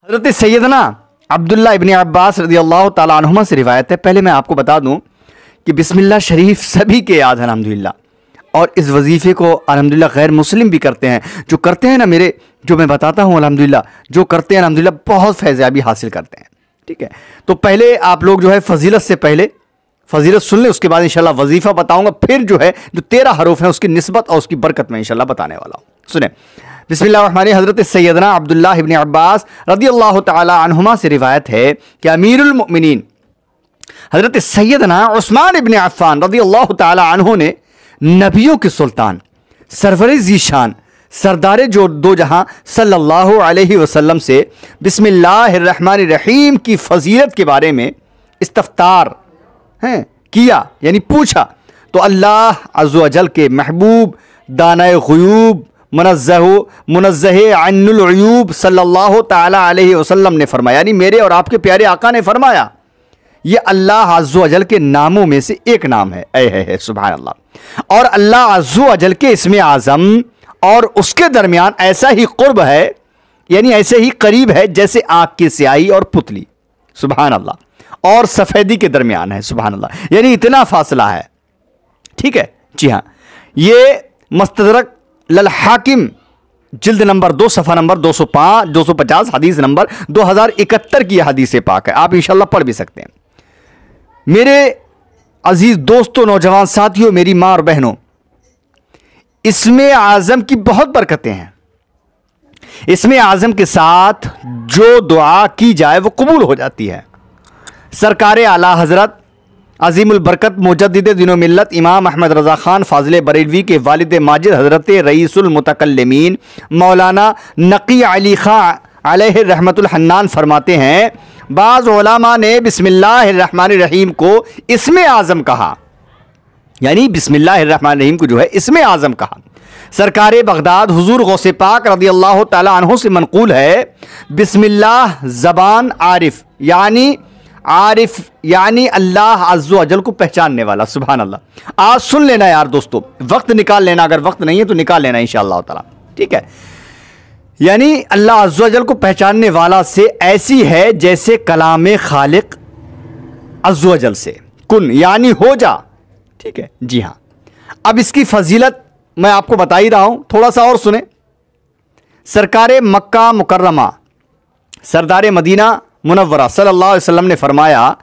हज़रत सैयदना अब्दुल्ला इब्न अब्बास रज़ियल्लाहु ताला अन्हुमा से रिवायत है। पहले मैं आपको बता दूं कि बिस्मिल्लाह शरीफ सभी के याद है अल्हम्दुलिल्लाह, और इस वजीफ़े को अल्हम्दुलिल्लाह गैर मुस्लिम भी करते हैं। जो करते हैं ना, मेरे जो मैं बताता हूँ अल्हम्दुलिल्लाह, जो करते हैं अल्हम्दुलिल्लाह बहुत फैज़याबी हासिल करते हैं। ठीक है, तो पहले आप लोग जो है फजीलत से पहले फजीलत सुन लें, उसके बाद इंशाल्लाह वजीफ़ा बताऊँगा, फिर जो है जो 13 हरूफ हैं उसकी निस्बत और उसकी बरकत में इंशाल्लाह बताने वाला हूँ। सुने बिस्मिल्लाहिर्रहमानिर्रहीम। हज़रत सैयदना अब्दुल्ला इब्न अब्बास रज़ियल्लाहु ताला अन्हुमा से रिवायत है कि अमीरुल मोमिनीन हज़रत सैयदना उस्मान इब्न अफ़्फ़ान रज़ियल्लाहु ताला अन्हु ने नबियों के सुल्तान सरवरे ज़ीशान सरदारे जो दो जहां सल्लल्लाहु अलैहि वसल्लम से बिस्मिल्लाहिर्रहमानिर्रहीम की फजीलत के बारे में इस्तफ्तार हैं किया, यानी पूछा, तो अल्लाह अज़्ज़ व जल के महबूब दानाए ग़ुयूब मुनज़्ज़हे अन्नुल उयूब सल्लल्लाहु ताला अलैहि वसल्लम ने फरमाया, यानी मेरे और आपके प्यारे आका ने फरमाया, ये अल्लाह अज़्ज़ व जल के नामों में से एक नाम है। है सुभान अल्लाह। और अल्लाह अज़्ज़ व जल के इसमें आज़म और उसके दरमियान ऐसा ही क़ुर्ब है, यानी ऐसे ही करीब है जैसे आँख की स्याही और पुतली, सुभान अल्लाह, और सफ़ेदी के दरमियान है, सुभान अल्लाह, यानी इतना फासला है। ठीक है जी हाँ, ये मुस्तदरक लल हाकिम जिल्द नंबर 2 सफ़ा नंबर 250 हदीस नंबर 2071 की हदीस पाक है। आप इंशाल्लाह पढ़ भी सकते हैं। मेरे अजीज दोस्तों, नौजवान साथियों, मेरी माँ और बहनों, इसमें आज़म की बहुत बरकतें हैं। इसमें आज़म के साथ जो दुआ की जाए वो कबूल हो जाती है। सरकार आला हज़रत अजीमुल बरकत मुजद्दिद दीनो मिल्लत इमाम अहमद रज़ा ख़ान फ़ाज़िल बरेलवी के वालिद माजिद हज़रत रईसुल मुतकल्लिमीन मौलाना नकी अली ख़ान अलैहि रहमतुल हन्नान फरमाते हैं, बाज़ उलमा ने बिस्मिल्लाहिर्रहमानिर्रहीम को इसमें आज़म कहा, यानी बिस्मिल्लाहिर्रहमानिर्रहीम को जो है इसमें आज़म कहा। सरकार बगदाद हुजूर गौसे पाक रज़ियल्लाहु ताला अन्हु से मनक़ूल है, बिस्मिल्लाह ज़बान आरिफ यानी अल्लाह अज़्ज़ व जल को पहचानने वाला। सुभान अल्लाह। आज सुन लेना यार दोस्तों, वक्त निकाल लेना, अगर वक्त नहीं है तो निकाल लेना इंशाअल्लाह ताला। ठीक है, यानी अल्लाह अज़्ज़ व जल को पहचानने वाला से ऐसी है जैसे कलाम खालिक अज़्ज़ व जल से कुन यानी हो जा। ठीक है जी हाँ, अब इसकी फजीलत मैं आपको बता ही रहा हूं, थोड़ा सा और सुने। सरकार मक्का मुकर्रमा सरदार मदीना मुनव्वरा सल्लल्लाहु अलैहि वसल्लम ने फरमाया,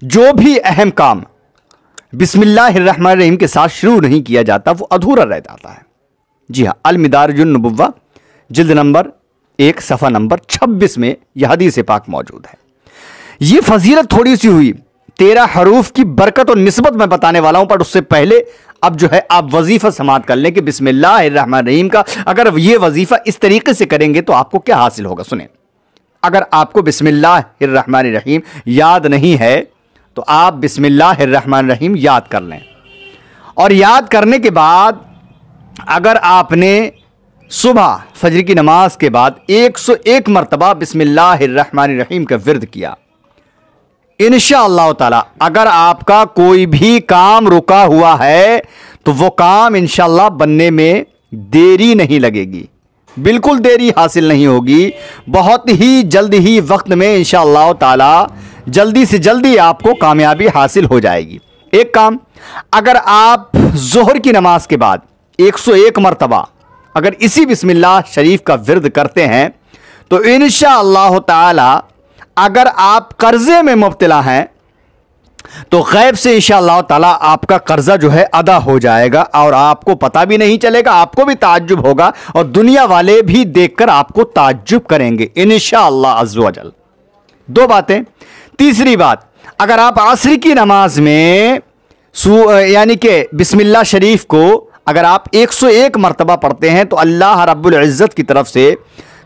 जो भी अहम काम बिस्मिल्लाहिर्रहमानिर्रहीम के साथ शुरू नहीं किया जाता वो अधूरा रह जाता है। जी हाँ, अल मिदारिजुन नबुव्वा जिल्द नंबर 1 सफ़ा नंबर 26 में यह हदीस पाक मौजूद है। ये फजीलत थोड़ी सी हुई, 13 हरूफ की बरकत और निस्बत मैं बताने वाला हूं, पर उससे पहले अब जो है आप वजीफा समात कर लें कि बिस्मिल्लाहिर्रहमानिर्रहीम का अगर ये वजीफा इस तरीके से करेंगे तो आपको क्या हासिल होगा। सुने, अगर आपको बिस्मिल्लाहिर्रहमानिर्रहीम याद नहीं है तो आप बिस्मिल्लाहिर्रहमानिर्रहीम याद कर लें, और याद करने के बाद अगर आपने सुबह फजर की नमाज के बाद 101 मरतबा बिस्मिल्लाहिर्रहमानिर्रहीम का विर्द किया, इंशाअल्लाह ताला अगर आपका कोई भी काम रुका हुआ है तो वो काम इंशाअल्लाह बनने में देरी नहीं लगेगी, बिल्कुल देरी हासिल नहीं होगी, बहुत ही जल्द ही वक्त में इंशाअल्लाह ताला जल्दी से जल्दी आपको कामयाबी हासिल हो जाएगी। एक काम, अगर आप ज़ोहर की नमाज के बाद 101 मरतबा अगर इसी बिस्मिल्लाह शरीफ का विर्द करते हैं तो इंशाअल्लाह ताला अगर आप कर्जे में मुब्तला हैं तो गैब से इंशाअल्लाह ताला आपका कर्जा जो है अदा हो जाएगा और आपको पता भी नहीं चलेगा, आपको भी ताज्जुब होगा और दुनिया वाले भी देखकर आपको ताज्जुब करेंगे इंशाअल्लाह अज़्ज़ व जल। 2 बातें। तीसरी बात, अगर आप असर की नमाज में यानी कि बिस्मिल्लाह शरीफ को अगर आप 101 मरतबा पढ़ते हैं तो अल्लाह रब्बुल इज़्ज़त की तरफ से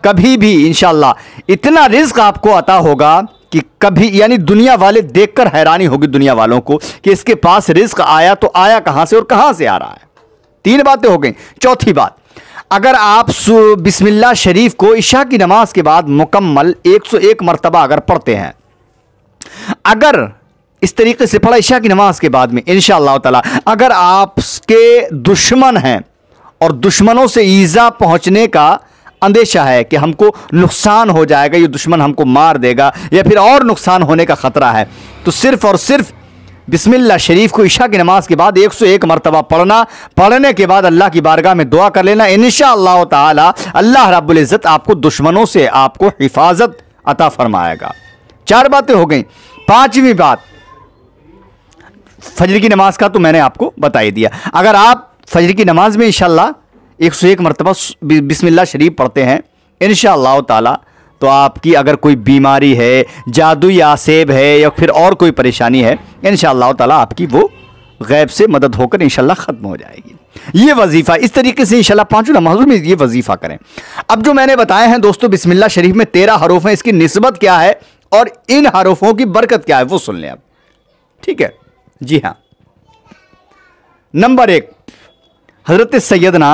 कभी भी इंशाअल्लाह इतना रिज़्क़ आपको अता होगा कि कभी यानी दुनिया वाले देखकर हैरानी होगी दुनिया वालों को कि इसके पास रिज़्क़ आया तो आया कहां से और कहां से आ रहा है। 3 बातें हो गई। चौथी बात, अगर आप बिस्मिल्लाह शरीफ को इशा की नमाज के बाद मुकम्मल 101 मरतबा अगर पढ़ते हैं, अगर इस तरीके से पढ़ा इशा की नमाज के बाद में इंशाअल्लाह ताला, अगर आपके दुश्मन हैं और दुश्मनों से ईज़ा पहुंचने का अंदेशा है कि हमको नुकसान हो जाएगा, ये दुश्मन हमको मार देगा या फिर और नुकसान होने का ख़तरा है, तो सिर्फ़ और सिर्फ बिस्मिल्लाह शरीफ को इशा की नमाज के बाद 101 मरतबा पढ़ना, पढ़ने के बाद अल्लाह की बारगाह में दुआ कर लेना। इंशाअल्लाह ताला अल्लाह रब्बुल इज़्ज़त आपको दुश्मनों से आपको हिफाजत अता फरमाएगा। 4 बातें हो गई। 5वीं बात फजर की नमाज का तो मैंने आपको बता ही दिया। अगर आप फजर की नमाज में इंशाअल्लाह 101 मरतबा बिस्मिल्लाह शरीफ पढ़ते हैं इंशाअल्लाह ताला, तो आपकी अगर कोई बीमारी है, जादू या आसेब है या फिर और कोई परेशानी है, इंशाअल्लाह ताला आपकी वो गैब से मदद होकर इंशाअल्लाह ख़त्म हो जाएगी। ये वजीफ़ा इस तरीके से इंशाअल्लाह 5 नमाज़ों में ये वजीफ़ा करें। अब जो मैंने बताए हैं दोस्तों, बिस्मिल्लाह शरीफ में 13 हरूफ हैं, इसकी निस्बत क्या है और इन हरूफों की बरकत क्या है वो सुन लें अब, ठीक है जी हाँ। नंबर 1, हज़रत सैयदना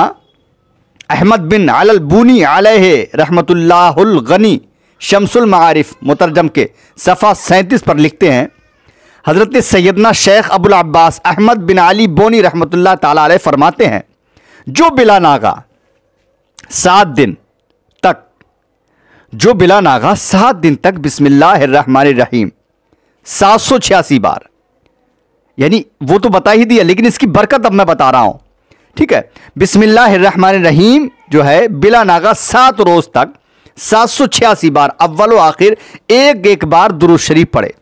अहमद बिन अल बूनी अलैहि रहमतुल्लाहुल गनी शम्सुल मारिफ मुतरजम के सफ़ा 37 पर लिखते हैं, हज़रत सैयदना शेख अबुल अब्बास अहमद बिन अली बोनी रहमतुल्लाह ताला अलैह फरमाते हैं, जो बिला नागा 7 दिन तक बिस्मिल्लाहिर्रहमानिर्रहीम 786 बार, यानी वो तो बता ही दिया लेकिन इसकी बरकत अब मैं बता रहा हूं, ठीक है। बिस्मिल्लाहिर्रहमानिर्रहीम जो है बिला नागा 7 रोज तक 786 बार अव्वल व आखिर एक बार दुरूद शरीफ पढ़े,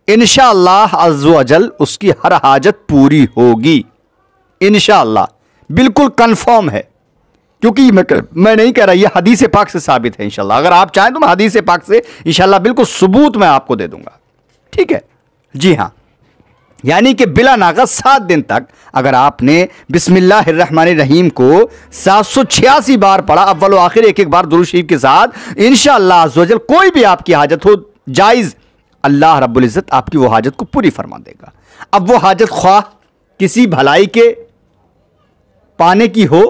इंशाअल्लाह अज़्ज़ व जल उसकी हर हाजत पूरी होगी। इंशाअल्लाह बिल्कुल कंफर्म है, क्योंकि मैं नहीं कह रहा, यह हदीस पाक से साबित है। इंशाअल्लाह अगर आप चाहें तो मैं हदीस पाक से इंशाअल्लाह बिल्कुल सबूत मैं आपको दे दूंगा, ठीक है जी हाँ। यानी कि बिला नागा 7 दिन तक अगर आपने बिस्मिल्लाहिर्रहमानिर्रहीम को 786 बार पढ़ा अव्वल व आखिर एक बार दुरूद शरीफ के साथ, इंशाअल्लाह अज़्ज़ व जल कोई भी आपकी हाजत हो जायज़, अल्लाह रब्बुल इज़्ज़त आपकी वो हाजत को पूरी फरमा देगा। अब वो हाजत ख्वाह किसी भलाई के पाने की हो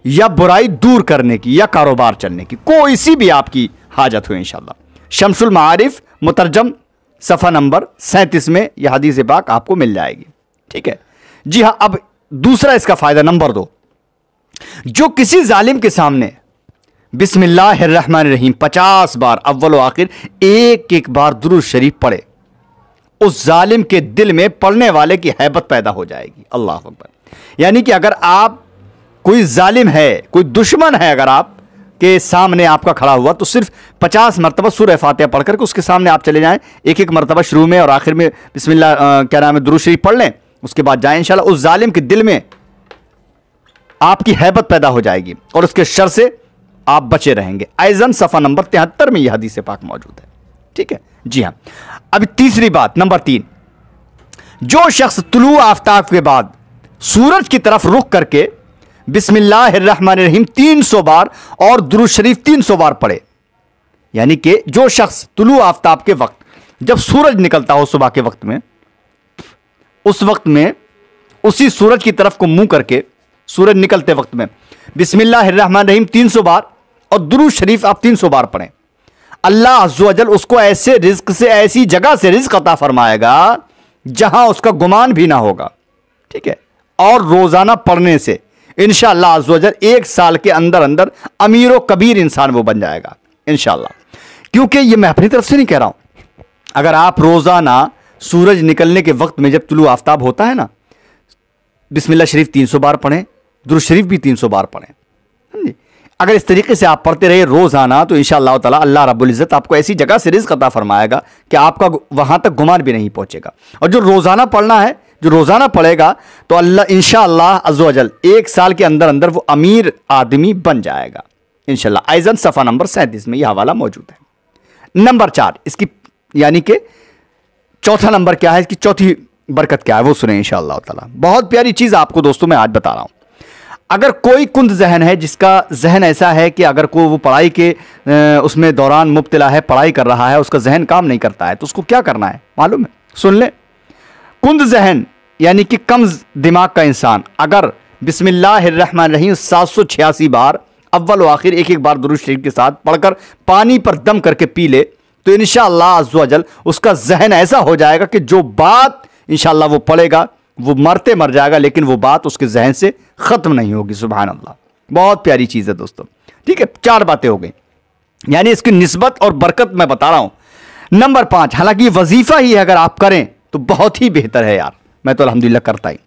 या बुराई दूर करने की या कारोबार चलने की, कोई सी भी आपकी हाजत हो इंशाअल्लाह शम्सुल मारिफ मुतरजम सफ़ा नंबर 37 में यह हदीस पाक आपको मिल जाएगी, ठीक है जी हाँ। अब दूसरा इसका फायदा नंबर 2, जो किसी जालिम के सामने बिस्मिल्लाहिर्रहमानिर्रहीम 50 बार अव्वल व आखिर एक बार दुरूद शरीफ पढ़े, उस जालिम के दिल में पढ़ने वाले की हैबत पैदा हो जाएगी। अल्लाह अकबर। यानी कि अगर आप कोई जालिम है, कोई दुश्मन है, अगर आप के सामने आपका खड़ा हुआ, तो सिर्फ 50 मरतबा सूरह फातिहा पढ़ करके उसके सामने आप चले जाएं, एक मरतबा शुरू में और आखिर में बिस्मिल्लाह क्या नाम है दुरूद शरीफ पढ़ लें, उसके बाद जाएं, इंशाल्लाह उस जालिम के दिल में आपकी हैबत पैदा हो जाएगी और उसके शर से आप बचे रहेंगे। आइजन सफ़ा नंबर 73 में यह हदीस पाक मौजूद है, ठीक है जी हाँ। अभी तीसरी बात नंबर 3, जो शख्स तुलू आफ्ताब के बाद सूरज की तरफ रुख करके बिस्मिल्लाहिर्रहमानिर्रहीम 300 बार और दुरूद शरीफ 300 बार पढ़े, यानी कि जो शख्स तुलू आफ्ताब के वक्त जब सूरज निकलता हो सुबह के वक्त में, उस वक्त में उसी सूरज की तरफ को मुंह करके सूरज निकलते वक्त में बिस्मिल्लाहिर्रहमानिर्रहीम 300 बार और दुरूद शरीफ आप 300 बार पढ़ें, अल्लाह अज़्ज़ व जल उसको ऐसे रिज्क से, ऐसी जगह से रिज्क अता फरमाएगा जहां उसका गुमान भी ना होगा, ठीक है। और रोजाना पढ़ने से इंशाअल्लाह अज़्ज़ व जल 1 साल के अंदर अंदर अमीर व कबीर इंसान वो बन जाएगा इंशाअल्लाह। क्योंकि ये मैं अपनी तरफ से नहीं कह रहा हूं, अगर आप रोजाना सूरज निकलने के वक्त में जब तुलू आफ्ताब होता है ना, बिस्मिल्लाह शरीफ 300 बार पढ़ें, दुरूद शरीफ भी 300 बार पढ़ें, समझे। अगर इस तरीके से आप पढ़ते रहे रोजाना, तो इंशाअल्लाह ताला अल्लाह रब्बुल इज़्ज़त आपको ऐसी जगह से रिज़्क़ अता फरमाएगा कि आपका वहां तक गुमान भी नहीं पहुंचेगा। और जो रोजाना पढ़ना है, जो रोजाना पढ़ेगा, तो अल्लाह इंशाअल्लाह अज़्ज़ व जल 1 साल के अंदर अंदर वो अमीर आदमी बन जाएगा इंशाअल्लाह। आइजन सफ़ा नंबर 37 में यह हवाला मौजूद है। नंबर 4 इसकी, यानी कि चौथा नंबर क्या है, इसकी चौथी बरकत क्या है वो सुने इंशाअल्लाह ताला। बहुत प्यारी चीज आपको दोस्तों मैं आज बता रहा हूं। अगर कोई कुंद जहन है, जिसका जहन ऐसा है कि अगर कोई वो पढ़ाई के उसमें दौरान मुब्तला है, पढ़ाई कर रहा है, उसका जहन काम नहीं करता है, तो उसको क्या करना है मालूम है? सुन ले। कुंद जहन यानी कि कम दिमाग का इंसान अगर बिस्मिल्लाहिर्रहमानिर्रहीम 786 बार अव्वल व आखिर एक बार दुरूद शरीफ के साथ पढ़कर पानी पर दम करके पी ले, तो इंशाअल्लाह अज़्ज़ व जल उसका जहन ऐसा हो जाएगा कि जो बात इंशाअल्लाह वो पढ़ेगा वो मरते मर जाएगा, लेकिन वो बात उसके जहन से ख़त्म नहीं होगी। सुभान अल्लाह, बहुत प्यारी चीज़ है दोस्तों। ठीक है, 4 बातें हो गई, यानी इसकी निस्बत और बरकत मैं बता रहा हूं। नंबर 5, हालांकि वजीफा ही है, अगर आप करें तो बहुत ही बेहतर है यार, मैं तो अल्हम्दुलिल्लाह करता ही।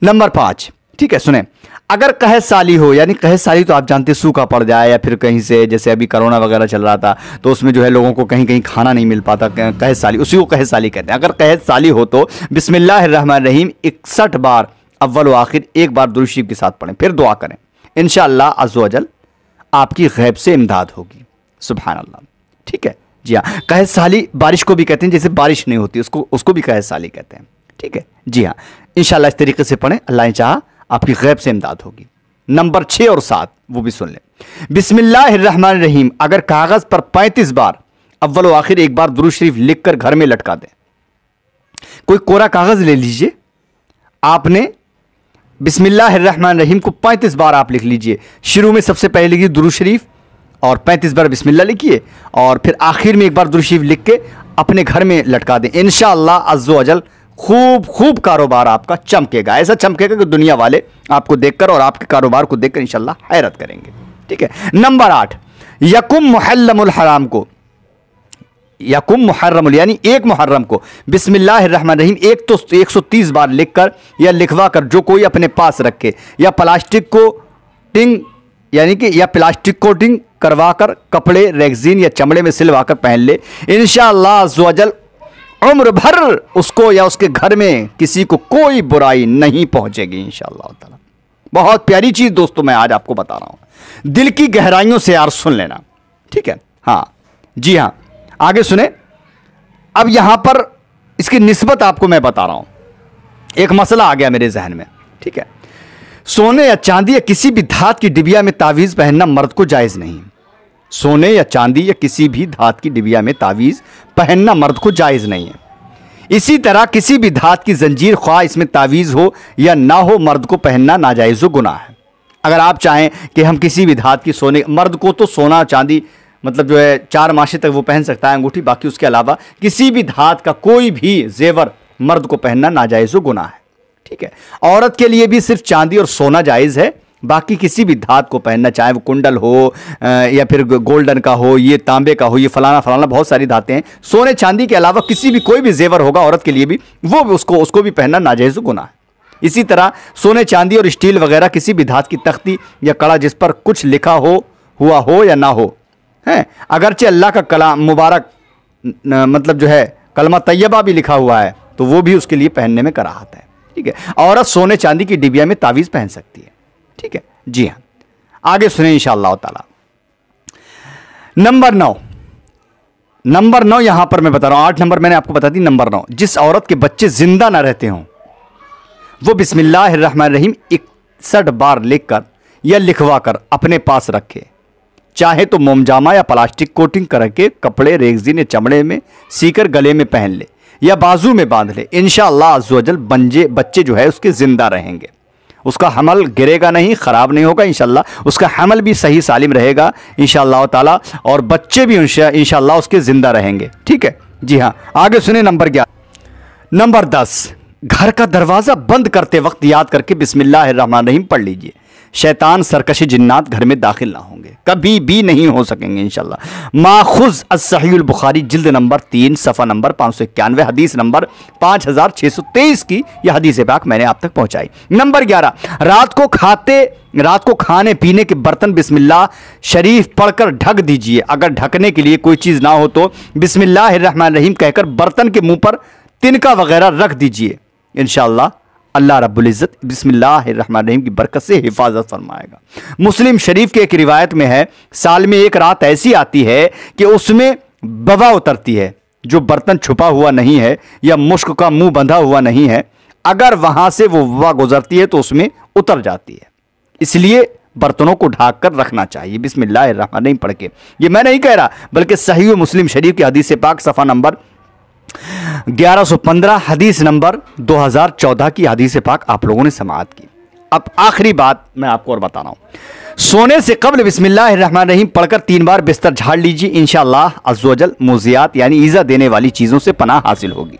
नंबर 5, ठीक है, सुने, अगर कहत साली हो, यानी कहत साली तो आप जानते हैं सूखा पड़ जाए, या फिर कहीं से जैसे अभी कोरोना वगैरह चल रहा था तो उसमें जो है लोगों को कहीं कहीं खाना नहीं मिल पाता, कहत साली, उसी को कहत साली कहते हैं। अगर कहत साली हो तो बिस्मिल्लाहिर्रहमानिर्रहीम 61 बार अव्वल व आखिर एक बार दुरूद शरीफ के साथ पढ़ें, फिर दुआ करें, इंशाअल्लाह अज़्ज़ व जल आपकी गैब से इमदाद होगी। सुभान अल्लाह, ठीक है जी हाँ। कहत साली बारिश को भी कहते हैं, जैसे बारिश नहीं होती उसको भी कहत साली कहते हैं, ठीक है जी हाँ। इंशाअल्लाह इस तरीके से पढ़ें, अल्लाह ने चाहा आपकी गैब से इमदाद होगी। नंबर 6 और 7 वो भी सुन लें। बिस्मिल्लाहिर्रहमानिर्रहीम अगर कागज पर 35 बार अव्वल व आखिर एक बार दुरूद शरीफ लिखकर घर में लटका दें। कोई कोरा कागज ले लीजिए, आपने बिस्मिल्लाहिर्रहमानिर्रहीम को 35 बार आप लिख लीजिए। शुरू में सबसे पहले लिखिए दुरूद शरीफ और 35 बार बिस्मिल्लाह लिखिए, और फिर आखिर में एक बार दुरूद शरीफ लिख के अपने घर में लटका दें। इंशाअल्लाह अज़्ज़ व जल खूब कारोबार आपका चमकेगा, ऐसा चमकेगा कि दुनिया वाले आपको देखकर और आपके कारोबार को देखकर इंशाअल्लाह हैरत करेंगे, ठीक है। नंबर 8, यकुम मुहर्रमुल हराम को, यकुम मुहर्रमुल यानी 1 मुहर्रम को बिस्मिल्लाहिर्रहमानिर्रहीम 130 बार लिखकर या लिखवा कर जो कोई अपने पास रखे, या प्लास्टिक कोटिंग यानी कि या प्लास्टिक कोटिंग करवाकर कपड़े, रेगजीन या चमड़े में सिलवाकर पहन ले, इंशाअल्लाह अज़्ज़ व जल उम्र भर उसको या उसके घर में किसी को कोई बुराई नहीं पहुंचेगी इंशाअल्लाह ताला। बहुत प्यारी चीज दोस्तों मैं आज आपको बता रहा हूं, दिल की गहराइयों से यार सुन लेना, ठीक है। हाँ जी हाँ, आगे सुने। अब यहां पर इसकी निस्बत आपको मैं बता रहा हूं, एक मसला आ गया मेरे जहन में, ठीक है। सोने या चांदी या किसी भी धात की डिबिया में तावीज पहनना मर्द को जायज नहीं। सोने या चांदी या किसी भी धात की डिबिया में तावीज पहनना मर्द को जायज नहीं है। इसी तरह किसी भी धात की जंजीर, ख्वाह इसमें तावीज हो या ना हो, मर्द को पहनना नाजायज व गुनाह है। अगर आप चाहें कि हम किसी भी धात की सोने, मर्द को तो सोना चांदी मतलब जो है 4 मासे तक वो पहन सकता है अंगूठी, बाकी उसके अलावा किसी भी धात का कोई भी जेवर मर्द को पहनना नाजायज व गुनाह है, ठीक है। औरत के लिए भी सिर्फ चांदी और सोना जायज है, बाकी किसी भी धात को पहनना, चाहे वो कुंडल हो या फिर गोल्डन का हो, ये तांबे का हो, ये फलाना बहुत सारी धातें हैं। सोने चांदी के अलावा किसी भी कोई भी जेवर होगा औरत के लिए भी, वो उसको भी पहनना नाजायज गुनाह है। इसी तरह सोने चांदी और स्टील वगैरह किसी भी धात की तख्ती या कड़ा जिस पर कुछ लिखा हुआ हो या ना हो, है अगरचे अल्लाह का कलाम मुबारक मतलब जो है कलमा तैयबा भी लिखा हुआ है, तो वो भी उसके लिए पहनने में कराहत है, ठीक है। औरत सोने चांदी की डिबिया में तावीज़ पहन सकती है, ठीक है जी हाँ। आगे सुने इंशाअल्लाह ताला। नंबर 9 यहां पर मैं बता रहा हूं, 8 नंबर मैंने आपको बता दी। नंबर 9, जिस औरत के बच्चे जिंदा ना रहते हों वो बिस्मिल्लाहिर्रहमानिर्रहीम 61 बार लिखकर या लिखवा कर अपने पास रखे, चाहे तो मोमजामा या प्लास्टिक कोटिंग करके कपड़े, रेगजीन या चमड़े में सीकर गले में पहन ले या बाजू में बांध ले। इंशाअल्लाह अज़्ज़ व जल बच्चे जो है उसके जिंदा रहेंगे, उसका हमल गिरेगा नहीं, ख़राब नहीं होगा इंशाअल्लाह, उसका हमल भी सही सालिम रहेगा इंशाअल्लाह ताला, और बच्चे भी इंशाअल्लाह उसके ज़िंदा रहेंगे, ठीक है जी हाँ। आगे सुने नंबर 11। नंबर 10, घर का दरवाज़ा बंद करते वक्त याद करके बिस्मिल्लाहिर्रहमानिर्रहीम पढ़ लीजिए। शैतान, सरकशी जिन्नात घर में दाखिल ना होंगे, कभी भी नहीं हो सकेंगे इंशाअल्लाह। माखुज़ अस्सहीहुल बुखारी जिल्द नंबर 3 सफ़ा नंबर 591 हदीस नंबर 5623 की यह हदीस पाक मैंने आप तक पहुंचाई। नंबर 11, रात को खाने पीने के बर्तन बिस्मिल्लाह शरीफ पढ़कर ढक दीजिए। अगर ढकने के लिए कोई चीज़ ना हो तो बिस्मिल्लाहिर्रहमानिर्रहीम कहकर बर्तन के मुंह पर तिनका वगैरह रख दीजिए, इंशाअल्लाह अल्लाह रब्बुल इज़्ज़त बिस्मिल्लाहिर्रहमानिर्रहीम की बरकत से हिफाजत फरमाएगा। मुस्लिम शरीफ की एक रिवायत में है, साल में एक रात ऐसी आती है कि उसमें वबा उतरती है, जो बर्तन छुपा हुआ नहीं है या मुश्क का मुंह बंधा हुआ नहीं है, अगर वहां से वो वबा गुजरती है तो उसमें उतर जाती है। इसलिए बर्तनों को ढाक कर रखना चाहिए बिस्मिल्लाहिर्रहमानिर्रहीम पढ़ के। ये मैं नहीं कह रहा, बल्कि सहीह मुस्लिम शरीफ की हदीस पाक सफ़ा नंबर 1115 हदीस नंबर 2014 की हदीस पाक आप लोगों ने समाअत की। अब आखिरी बात मैं आपको और बता रहा हूं, सोने से कब्ल बिस्मिल्लाहिर्रहमानिर्रहीम पढ़कर 3 बार बिस्तर झाड़ लीजिए, इंशाअल्लाह अज़्ज़ व जल मुज़ियात यानी ईज़ा देने वाली चीज़ों से पनाह हासिल होगी।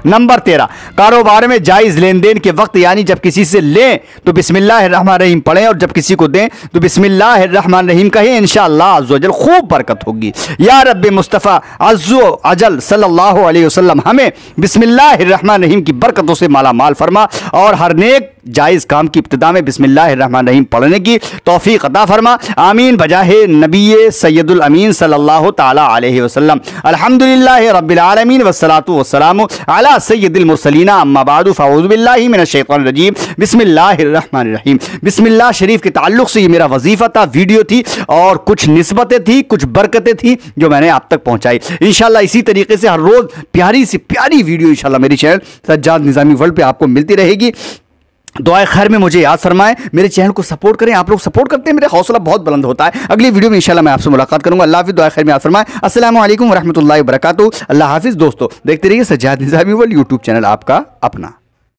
नंबर 13, कारोबार में जायज लेन देन के वक्त यानी जब किसी से लें तो बिस्मिल्लाहिर्रहमानिर्रहीम पढ़ें और जब किसी को दें तो बिस्मिल्लाहिर्रहमानिर्रहीम कहें। इंशाअल्लाह अज़्ज़ वजल खूब बरकत होगी। या रब्बे मुस्तफ़ा अज़्ज़ो अजल सल्लल्लाहु अलैहि वसल्लम हमें बिस्मिल्लाहिर्रहमानिर्रहीम की बरकतों से माला माल फरमा और हर नेक जायज़ काम की इब्तिदा में बिस्मिल्लाहिर्रहमानिर्रहीम पढ़ने की तौफीक अता फरमा। आमीन बजाहे नबी सैयदुल अमीन सल्लल्लाहु ताला अलैहि वसल्लम। अल्हम्दुलिल्लाहि रब्बिल आलमीन वस्सलातु वस्सलामु अला सय्यिदिल मुरसलीन अम्मा बादु फ़अऊज़ु बिल्लाहि मिनश शैतानिर रजीम। बिस्मिल्लाहिर्रहमानिर्रहीम। बिस्मिल्लाह शरीफ के ताल्लुक़ से ये मेरा वजीफ़ा था, वीडियो थी और कुछ निस्बतें थी, कुछ बरकतें थी जो मैंने आप तक पहुँचाई। इंशाअल्लाह इसी तरीके से हर रोज़ प्यारी से प्यारी वीडियो इंशाअल्लाह मेरी चैनल सज्जाद निज़ामी वर्ल्ड पे आपको मिलती रहेगी। दुआए खैर में मुझे याद फरमाएं, मेरे चैनल को सपोर्ट करें। आप लोग सपोर्ट करते हैं, मेरा हौसला बहुत बुलंद होता है। अगली वीडियो में इंशाल्लाह मैं आपसे मुलाकात करूंगा। अल्लाह हाफिज़। दुआए खैर में याद फरमाएं। अस्सलामु अलैकुम वरहमतुल्लाहि वबरकातुहू। अल्लाह हाफिज़ दोस्तों। देखते रहिए सज्जाद निज़ामी वर्ल्ड यूट्यूब चैनल आपका अपना।